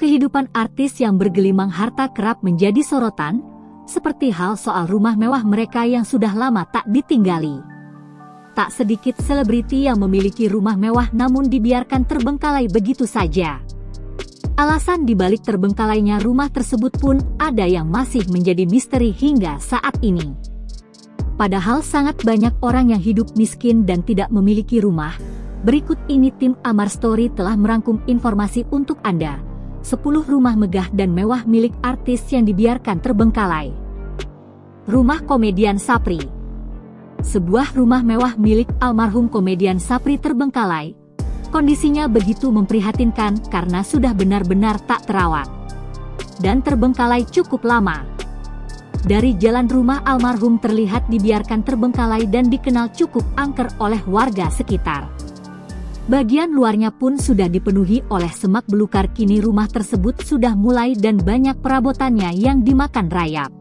Kehidupan artis yang bergelimang harta kerap menjadi sorotan, seperti hal soal rumah mewah mereka yang sudah lama tak ditinggali. Tak sedikit selebriti yang memiliki rumah mewah namun dibiarkan terbengkalai begitu saja. Alasan dibalik terbengkalainya rumah tersebut pun ada yang masih menjadi misteri hingga saat ini. Padahal sangat banyak orang yang hidup miskin dan tidak memiliki rumah. Berikut ini tim Amar Story telah merangkum informasi untuk Anda. 10 rumah megah dan mewah milik artis yang dibiarkan terbengkalai. Rumah komedian Sapri. Sebuah rumah mewah milik almarhum komedian Sapri terbengkalai. Kondisinya begitu memprihatinkan karena sudah benar-benar tak terawat. Dan terbengkalai cukup lama. Dari jalan rumah almarhum terlihat dibiarkan terbengkalai dan dikenal cukup angker oleh warga sekitar. Bagian luarnya pun sudah dipenuhi oleh semak belukar. Kini rumah tersebut sudah mulai dan banyak perabotannya yang dimakan rayap.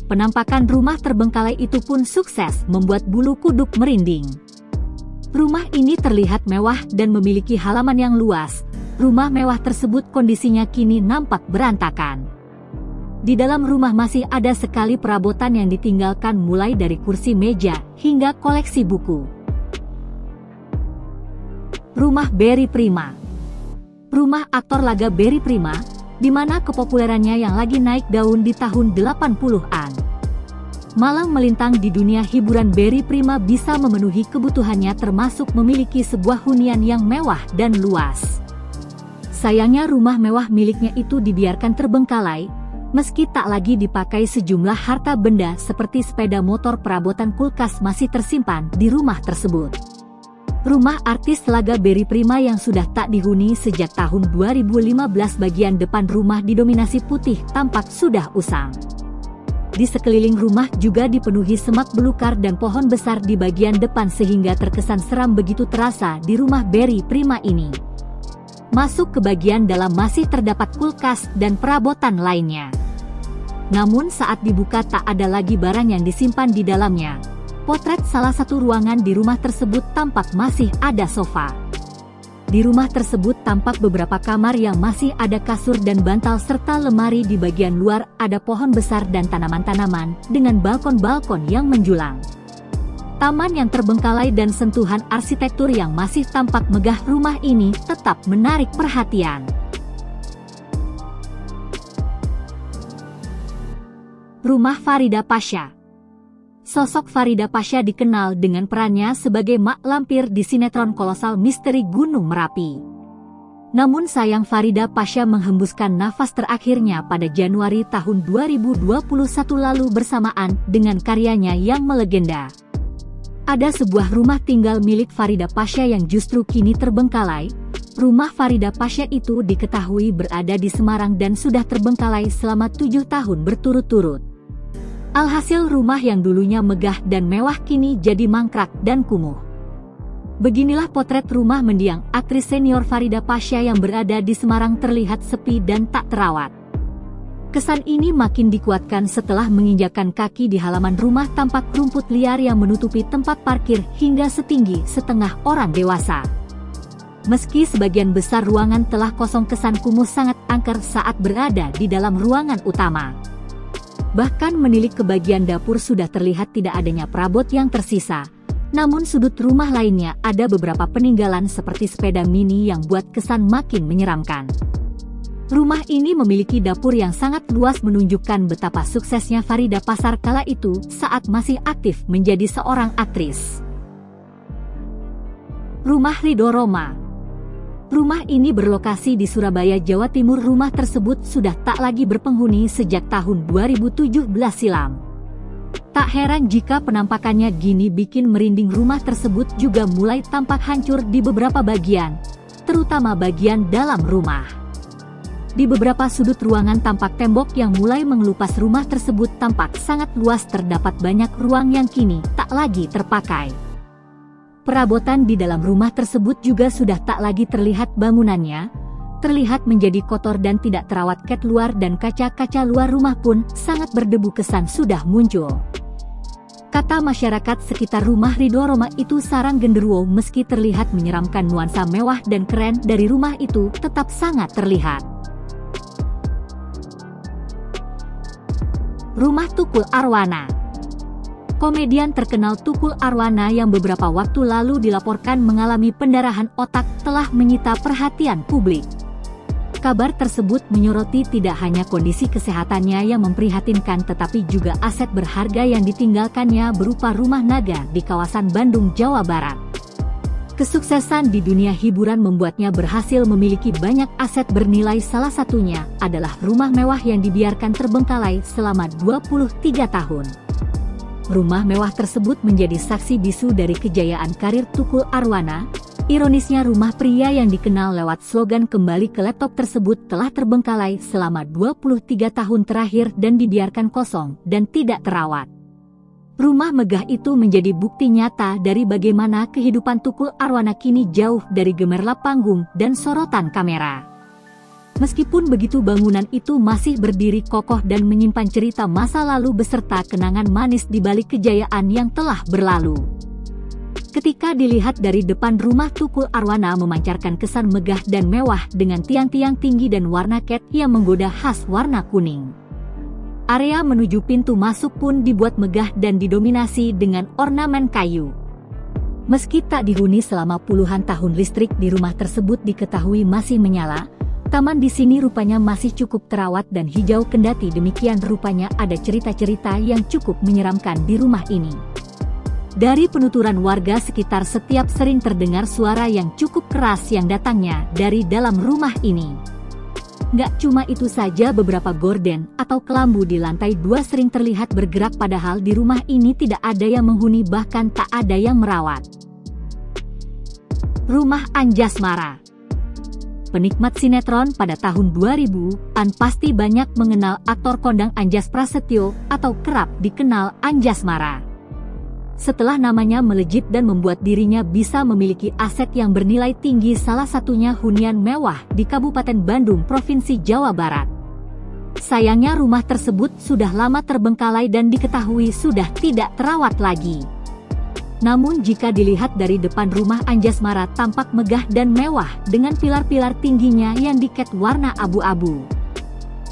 Penampakan rumah terbengkalai itu pun sukses membuat bulu kuduk merinding. Rumah ini terlihat mewah dan memiliki halaman yang luas. Rumah mewah tersebut kondisinya kini nampak berantakan. Di dalam rumah masih ada sekali perabotan yang ditinggalkan mulai dari kursi meja hingga koleksi buku. Rumah Berry Prima. Rumah aktor laga Berry Prima, di mana kepopulerannya yang lagi naik daun di tahun 80-an. Malang melintang di dunia hiburan, Berry Prima bisa memenuhi kebutuhannya termasuk memiliki sebuah hunian yang mewah dan luas. Sayangnya rumah mewah miliknya itu dibiarkan terbengkalai, meski tak lagi dipakai. Sejumlah harta benda seperti sepeda motor, perabotan kulkas masih tersimpan di rumah tersebut. Rumah artis laga Berry Prima yang sudah tak dihuni sejak tahun 2015, bagian depan rumah didominasi putih tampak sudah usang. Di sekeliling rumah juga dipenuhi semak belukar dan pohon besar di bagian depan sehingga terkesan seram begitu terasa di rumah Berry Prima ini. Masuk ke bagian dalam masih terdapat kulkas dan perabotan lainnya. Namun saat dibuka tak ada lagi barang yang disimpan di dalamnya. Potret salah satu ruangan di rumah tersebut tampak masih ada sofa. Di rumah tersebut tampak beberapa kamar yang masih ada kasur dan bantal serta lemari. Di bagian luar ada pohon besar dan tanaman-tanaman dengan balkon-balkon yang menjulang. Taman yang terbengkalai dan sentuhan arsitektur yang masih tampak megah rumah ini tetap menarik perhatian. Rumah Farida Pasha. Sosok Farida Pasha dikenal dengan perannya sebagai mak lampir di sinetron kolosal Misteri Gunung Merapi. Namun sayang, Farida Pasha menghembuskan nafas terakhirnya pada Januari tahun 2021 lalu bersamaan dengan karyanya yang melegenda. Ada sebuah rumah tinggal milik Farida Pasha yang justru kini terbengkalai. Rumah Farida Pasha itu diketahui berada di Semarang dan sudah terbengkalai selama 7 tahun berturut-turut. Alhasil rumah yang dulunya megah dan mewah kini jadi mangkrak dan kumuh. Beginilah potret rumah mendiang aktris senior Farida Pasha yang berada di Semarang, terlihat sepi dan tak terawat. Kesan ini makin dikuatkan setelah menginjakkan kaki di halaman rumah. Tampak rumput liar yang menutupi tempat parkir hingga setinggi setengah orang dewasa. Meski sebagian besar ruangan telah kosong, kesan kumuh sangat angker saat berada di dalam ruangan utama. Bahkan menilik ke bagian dapur sudah terlihat tidak adanya perabot yang tersisa. Namun sudut rumah lainnya ada beberapa peninggalan seperti sepeda mini yang buat kesan makin menyeramkan. Rumah ini memiliki dapur yang sangat luas, menunjukkan betapa suksesnya Farida Pasha kala itu saat masih aktif menjadi seorang aktris. Rumah Ridho Rhoma. Rumah ini berlokasi di Surabaya, Jawa Timur. Rumah tersebut sudah tak lagi berpenghuni sejak tahun 2017 silam. Tak heran jika penampakannya gini bikin merinding. Rumah tersebut juga mulai tampak hancur di beberapa bagian, terutama bagian dalam rumah. Di beberapa sudut ruangan tampak tembok yang mulai mengelupas. Rumah tersebut tampak sangat luas, terdapat banyak ruang yang kini tak lagi terpakai. Perabotan di dalam rumah tersebut juga sudah tak lagi terlihat. Bangunannya terlihat menjadi kotor dan tidak terawat. Cat luar dan kaca-kaca luar rumah pun sangat berdebu, kesan sudah muncul. Kata masyarakat sekitar rumah Ridho Rhoma itu sarang genderuwo. Meski terlihat menyeramkan, nuansa mewah dan keren dari rumah itu tetap sangat terlihat. Rumah Tukul Arwana. Komedian terkenal Tukul Arwana yang beberapa waktu lalu dilaporkan mengalami pendarahan otak telah menyita perhatian publik. Kabar tersebut menyoroti tidak hanya kondisi kesehatannya yang memprihatinkan tetapi juga aset berharga yang ditinggalkannya berupa rumah naga di kawasan Bandung, Jawa Barat. Kesuksesan di dunia hiburan membuatnya berhasil memiliki banyak aset bernilai, salah satunya adalah rumah mewah yang dibiarkan terbengkalai selama 23 tahun. Rumah mewah tersebut menjadi saksi bisu dari kejayaan karir Tukul Arwana. Ironisnya rumah pria yang dikenal lewat slogan kembali ke laptop tersebut telah terbengkalai selama 23 tahun terakhir dan dibiarkan kosong dan tidak terawat. Rumah megah itu menjadi bukti nyata dari bagaimana kehidupan Tukul Arwana kini jauh dari gemerlap panggung dan sorotan kamera. Meskipun begitu, bangunan itu masih berdiri kokoh dan menyimpan cerita masa lalu beserta kenangan manis di balik kejayaan yang telah berlalu. Ketika dilihat dari depan, rumah Tukul Arwana memancarkan kesan megah dan mewah dengan tiang-tiang tinggi dan warna cat yang menggoda khas warna kuning. Area menuju pintu masuk pun dibuat megah dan didominasi dengan ornamen kayu. Meski tak dihuni selama puluhan tahun, listrik di rumah tersebut diketahui masih menyala. Taman di sini rupanya masih cukup terawat dan hijau, kendati demikian rupanya ada cerita-cerita yang cukup menyeramkan di rumah ini. Dari penuturan warga sekitar, setiap sering terdengar suara yang cukup keras yang datangnya dari dalam rumah ini. Nggak cuma itu saja, beberapa gorden atau kelambu di lantai 2 sering terlihat bergerak, padahal di rumah ini tidak ada yang menghuni, bahkan tak ada yang merawat. Rumah Anjasmara. Penikmat sinetron pada tahun 2000-an pasti banyak mengenal aktor kondang Anjas Prasetyo atau kerap dikenal Anjasmara. Setelah namanya melejit dan membuat dirinya bisa memiliki aset yang bernilai tinggi, salah satunya hunian mewah di Kabupaten Bandung, Provinsi Jawa Barat. Sayangnya rumah tersebut sudah lama terbengkalai dan diketahui sudah tidak terawat lagi. Namun jika dilihat dari depan, rumah Anjasmara tampak megah dan mewah dengan pilar-pilar tingginya yang dicat warna abu-abu.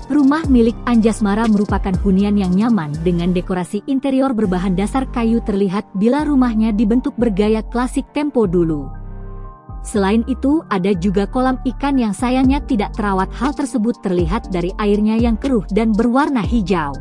Rumah milik Anjasmara merupakan hunian yang nyaman dengan dekorasi interior berbahan dasar kayu, terlihat bila rumahnya dibentuk bergaya klasik tempo dulu. Selain itu, ada juga kolam ikan yang sayangnya tidak terawat. Hal tersebut terlihat dari airnya yang keruh dan berwarna hijau.